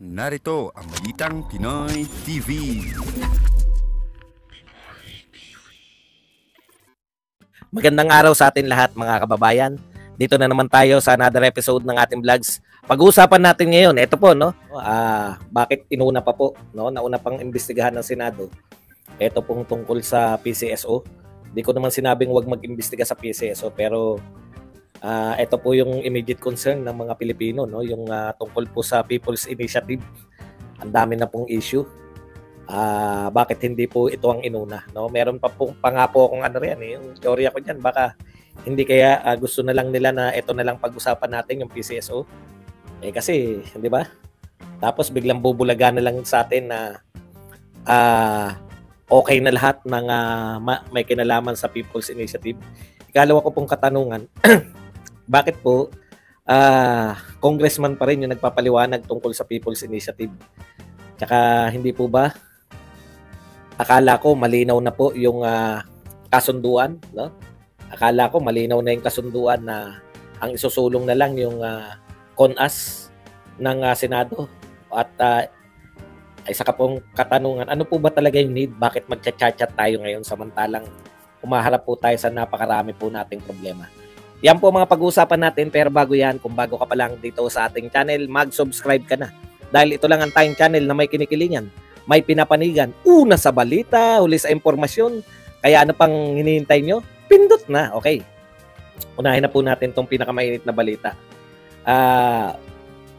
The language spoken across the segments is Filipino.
Narito ang Balitang Pinoy TV. Magandang araw sa atin lahat mga kababayan. Dito na naman tayo sa another episode ng ating vlogs. Pag-uusapan natin ngayon, ito po, no? Bakit inuna pa po, no? Nauna pang imbestigahan ng Senado. Ito pong tungkol sa PCSO. Hindi ko naman sinabing wag mag-imbestiga sa PCSO, pero ito po yung immediate concern ng mga Pilipino, no? Yung tungkol po sa People's Initiative. Ang dami na pong issue. Bakit hindi po ito ang inuna, no? Meron pa po nga po akong yung teorya ko diyan, baka hindi kaya gusto na lang nila na ito na lang pag-usapan natin yung PCSO. Kasi, di ba? Tapos biglang bubulaga na lang sa atin na okay na lahat ng may kinalaman sa People's Initiative. Ikalawa ko pong katanungan, bakit po congressman pa rin yung nagpapaliwanag tungkol sa People's Initiative? Tsaka hindi po ba akala ko malinaw na po yung kasunduan, no? Akala ko malinaw na yung kasunduan na ang isusulong na lang yung CONAS ng Senado. At isa ka pong katanungan, ano po ba talaga yung need? Bakit magchat-chat tayo ngayon samantalang umaharap po tayo sa napakarami po nating problema? Yan po mga pag-uusapan natin, pero bago yan, kung bago ka pa lang dito sa ating channel, mag-subscribe ka na. Dahil ito lang ang tayong channel na may kinikilingan, may pinapanigan, una sa balita, huli sa impormasyon. Kaya ano pang hinihintay nyo? Pindot na, okay. Unahin na po natin itong pinakamainit na balita.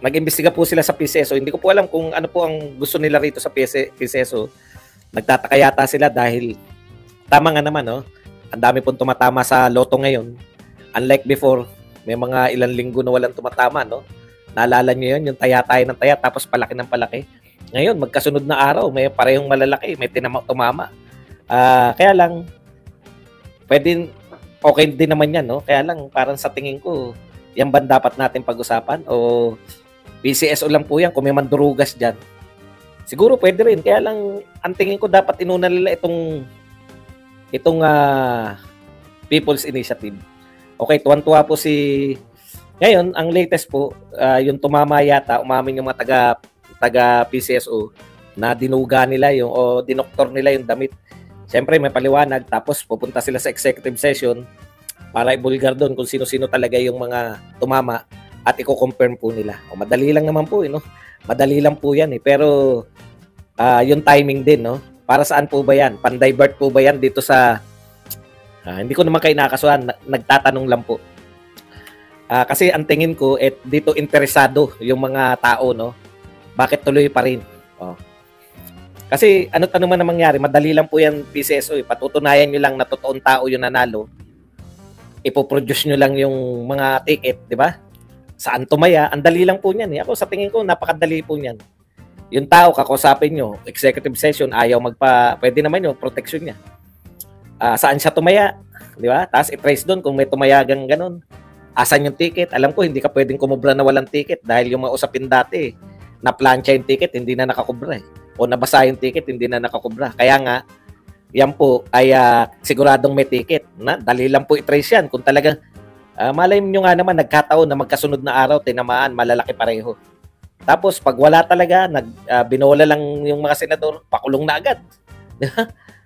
Nag-imbestiga po sila sa PCSO. Hindi ko po alam kung ano po ang gusto nila rito sa PCSO. Nagtataka yata sila dahil tama nga naman, no? Ang dami pong tumatama sa loto ngayon. Unlike before, may mga ilang linggo na walang tumatama, no? Naalala nyo yun, yung taya-taya ng taya, tapos palaki ng palaki. Ngayon, magkasunod na araw, may parehong malalaki, may tumama. Kaya lang, okay din naman yan, no? Kaya lang, parang sa tingin ko, yan ba dapat natin pag-usapan? O PCSO lang po yan, kung may mandurugas dyan. Siguro pwede rin, kaya lang, ang tingin ko dapat inuna nila itong People's Initiative. Okay, tuwan-tuwa po ngayon, ang latest po, yung tumama yata, umamin yung mga taga PCSO na dinuga nila o dinoktor nila yung damit. Siyempre, may paliwanag, tapos pupunta sila sa executive session para ibulgar doon kung sino-sino talaga yung mga tumama at i-confirm po nila. Madali lang naman po, no? Madali lang po yan, pero yung timing din, no? Para saan po ba yan? Pan-divert po ba yan dito sa hindi ko naman kayo nakakasuhan, nagtatanong lang po. Kasi ang tingin ko, dito interesado yung mga tao, no? Bakit tuloy pa rin? Kasi ano naman na mangyari, madali lang po yan PCSO. Patutunayan nyo lang na totoong tao yung nanalo. Ipoproduce nyo lang yung mga ticket, di ba? Saan tumaya? Ang dali lang po niyan. Ako sa tingin ko, napakadali po niyan. Yung tao, kakusapin nyo, executive session, ayaw pwede naman yung protection niya. Saan siya tumaya, di ba? Tapos i-trace doon kung may tumayagang ganun. Asan yung ticket? Alam ko, hindi ka pwedeng kumubra na walang ticket dahil yung mga usapin dati, na-plancha yung ticket, hindi na nakakubra O nabasa yung ticket, hindi na nakakubra. Kaya nga, yan po ay siguradong may ticket. Dali lang po i-trace yan. Kung talagang, malay nyo nga naman, nagkataon na magkasunod na araw, tinamaan, malalaki pareho. Tapos, pag wala talaga, binola lang yung mga senador, pakulong na agad.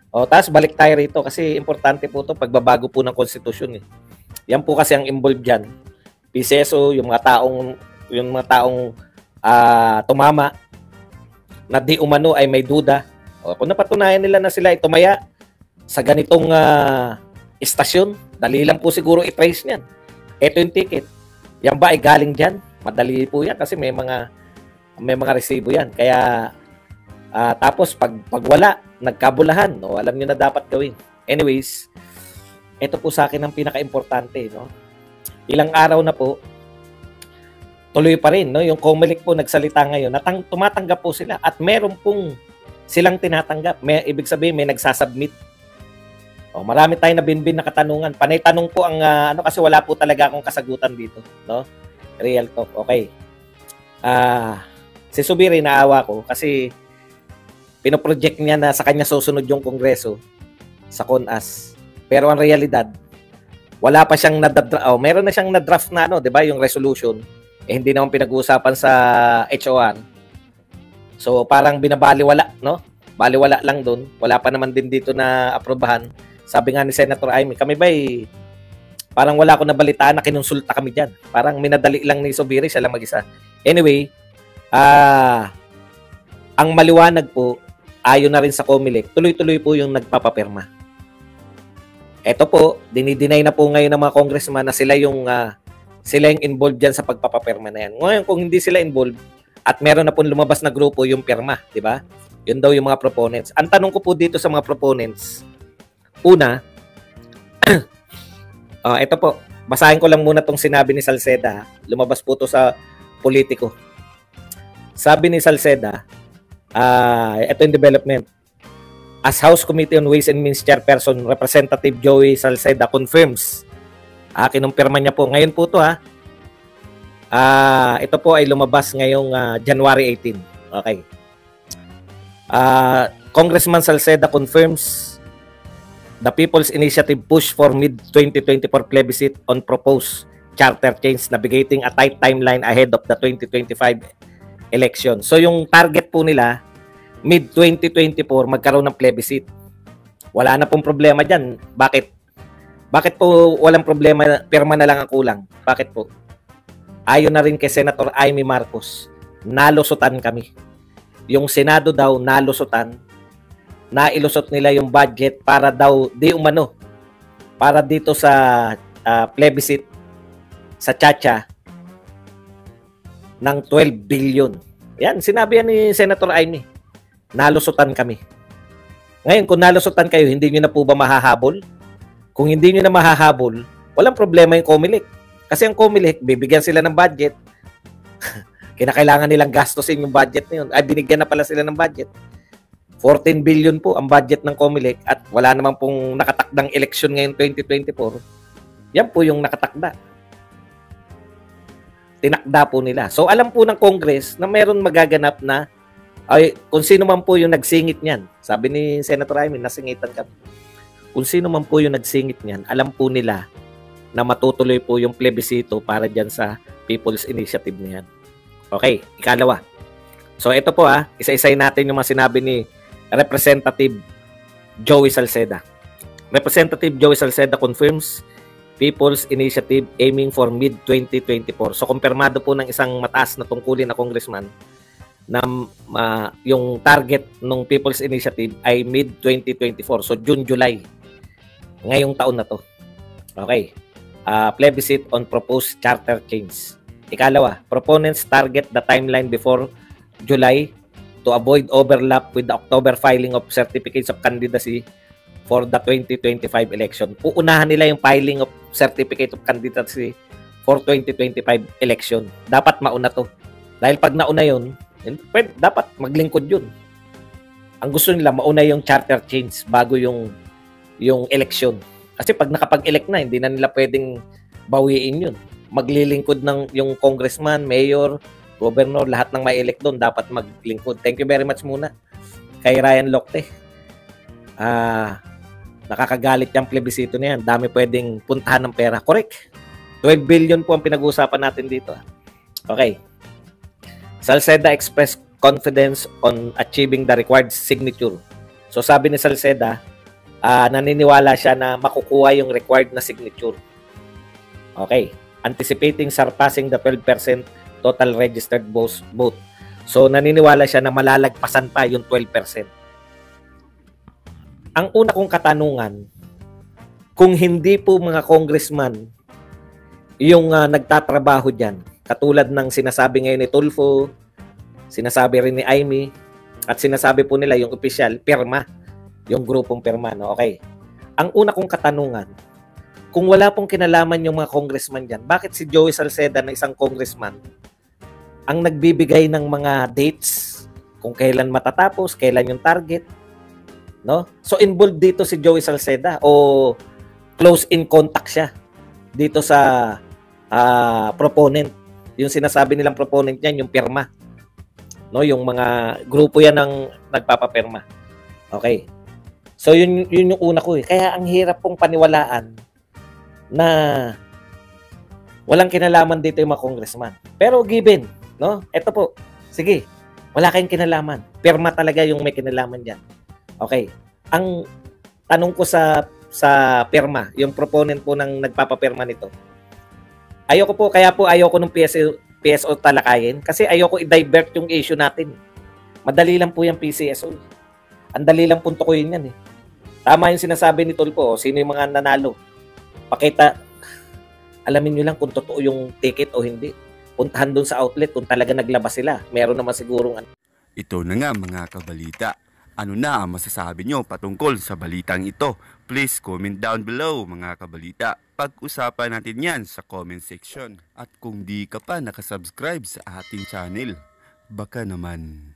Tapos balik tayo rito kasi importante po ito pagbabago po ng konstitusyon. Yan po kasi ang involved dyan. PCSO, yung mga taong tumama na di umano ay may duda. Kung napatunayan nila na sila ay tumaya sa ganitong istasyon, dali lang po siguro i-trace niyan. Ito yung ticket. Yan ba ay galing dyan? Madali po yan kasi may mga resibo yan. Kaya tapos pag wala, nagkabulahan, no? Alam niyo na dapat gawin. Anyways, ito po sa akin ang pinaka-importante, no? Ilang araw na po, tuloy pa rin, no? Yung COMELEC po nagsalita ngayon, tumatanggap po sila at meron pong silang tinatanggap. Ibig sabihin, may nagsasubmit. Marami tayong nabinbin na katanungan. Panay tanong po ang, kasi wala po talaga akong kasagutan dito, no? Real talk, okay. Si Subiri, naawa ko kasi pinoproject niya na sa kanya susunod yung Kongreso sa CONAS. Pero ang realidad, wala pa siyang meron na siyang na-draft na 'di ba, yung resolution. Hindi naman pinag-uusapan sa HOR. So parang binabaliwala, no? Baliwala lang doon. Wala pa naman din dito na aprobahan. Sabi nga ni Senator Amy, kami ba parang wala ko nabalitaan na kinonsulta kami diyan. Parang minadali lang ni Zubiri, siya lang mag-isa. Anyway, ang maliwanag po, ayon na rin sa COMELEC, tuloy-tuloy po yung nagpapapirma. Ito po, dinideny na po ngayon ng mga congressman na sila yung involved dyan sa pagpapapirma na yan. Ngayon, kung hindi sila involved at meron na po lumabas na grupo yung pirma, di ba? Yun daw yung mga proponents. Ang tanong ko po dito sa mga proponents, una, ito po, basahin ko lang muna tong sinabi ni Salceda. Lumabas po to sa Politico. Sabi ni Salceda, ito yung development. As House Committee on Ways and Means Chairperson, Representative Joey Salceda confirms. Kinumpirma niya po. Ngayon po to ito po ay lumabas ngayong January 18. Okay. Congressman Salceda confirms the People's Initiative push for mid-2024 plebiscite on proposed charter change navigating a tight timeline ahead of the 2025 election. So yung target po nila, mid-2024 magkaroon ng plebiscite. Wala na pong problema dyan. Bakit? Bakit po walang problema, pirma na lang ang kulang? Bakit po? Ayon na rin kay Senator Amy Marcos, nalusutan kami. Yung Senado daw, nalusutan. Nailusot nila yung budget para daw, para dito sa plebiscite, sa Chacha, ng 12 billion. Yan, sinabi yan ni Senator Amy. Nalusutan kami. Ngayon, kung nalusutan kayo, hindi nyo na po ba mahahabol? Kung hindi nyo na mahahabol, walang problema yung COMELEC. Kasi ang COMELEC, bibigyan sila ng budget. Kinakailangan nilang gastusin yung budget na yun. Ay, binigyan na pala sila ng budget. 14 billion po ang budget ng COMELEC at wala naman pong nakatakdang eleksyon ngayon 2024. Yan po yung nakatakda. Tinakda po nila. So, alam po ng Congress na meron magaganap na kung sino man po yung nagsingit niyan. Sabi ni Senator Amy, nasingitan kami. Kung sino man po yung nagsingit niyan, alam po nila na matutuloy po yung plebisito para dyan sa People's Initiative na yan. Okay, ikalawa. So, ito po isa-isay natin yung mga sinabi ni Representative Joey Salceda. Representative Joey Salceda confirms People's Initiative aiming for mid-2024. So, kumpirmado po ng isang mataas na tungkulin na congressman na yung target ng People's Initiative ay mid-2024. So, June, July. Ngayong taon na to. Okay. Plebiscite on proposed charter change. Ikalawa, proponents target the timeline before July to avoid overlap with the October filing of certificates of candidacy for the 2025 election. Uunahan nila yung filing of certificate of candidacy for 2025 election. Dapat mauna to. Dahil pag nauna yun, dapat maglingkod yun. Ang gusto nila, mauna yung charter change bago yung election. Kasi pag nakapag-elect na, hindi na nila pwedeng bawiin yun. Maglilingkod ng yung congressman, mayor, governor, lahat ng may elect doon dapat maglingkod. Thank you very much muna kay Ryan Locte. Nakakagalit yung plebisito na yan. Dami pwedeng puntahan ng pera. Correct. 12 billion po ang pinag-uusapan natin dito. Okay. Salceda expressed confidence on achieving the required signature. So sabi ni Salceda, naniniwala siya na makukuha yung required na signature. Okay. Anticipating surpassing the 12% total registered vote. So, naniniwala siya na malalagpasan pa yung 12%. Ang una kong katanungan, kung hindi po mga congressman yung nagtatrabaho dyan, katulad ng sinasabi ngayon ni Tulfo, sinasabi rin ni Amy, at sinasabi po nila yung official, pirma, yung grupong pirma. No? Okay. Ang una kong katanungan, kung wala pong kinalaman yung mga congressman dyan, bakit si Joey Salceda na isang congressman ang nagbibigay ng mga dates kung kailan matatapos, kailan yung target, no? So involved dito si Joey Salceda o close in contact siya dito sa proponent. Yung sinasabi nilang proponent niyan, yung pirma. No, yung mga grupo yan ng nagpapapirma. Okay. So yun yung una ko eh. Kaya ang hirap pong paniwalaan na walang kinalaman dito yung mga congressman. Pero given, no? Ito po. Sige. Wala kayong kinalaman. Pirma talaga yung may kinalaman dyan. Okay. Ang tanong ko sa pirma, yung proponent po ng nagpapapirma nito, kaya po ayoko ng PSO talakayin kasi ayoko i-divert yung issue natin. Madali lang po yung PCSO. Ang dali lang punto ko yun yan eh. Tama yung sinasabi ni Tulpo, sino yung mga nanalo. Pakita, alamin nyo lang kung totoo yung ticket o hindi. Puntahan doon sa outlet kung talaga naglabas sila. Meron naman sigurong Ito na nga mga kabalita. Ano na ang masasabi nyo patungkol sa balitang ito? Please comment down below mga kabalita. Pag-usapan natin yan sa comment section. At kung di ka pa nakasubscribe sa ating channel, baka naman